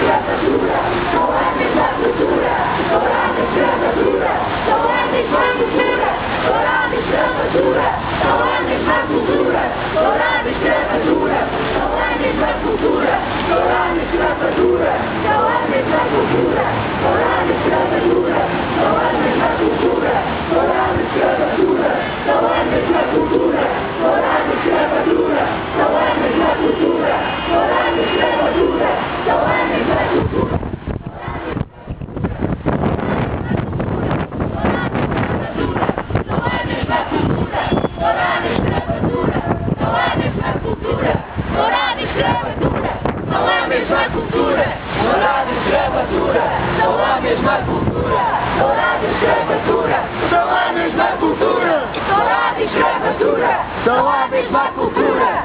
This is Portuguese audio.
escravatura, não é a mesma cultura. Dourada escravatura, não é a mesma cultura. Dourada escravatura, não é a mesma cultura. Dourada escravatura, não é a mesma cultura. Dourada escravatura, não é a mesma cultura. Dourada escravatura, não é a mesma cultura. Dourada escravatura, não é a mesma cultura. Dourada escravatura, não é a mesma cultura. Dourada escravatura, não é a mesma cultura. Dourada escravatura, não é a mesma cultura. Dourada escravatura, não é a mesma cultura. Dourada escravatura, não é a mesma cultura. Dourada escravatura, não é a mesma cultura. Dourada escravatura, não é a mesma cultura.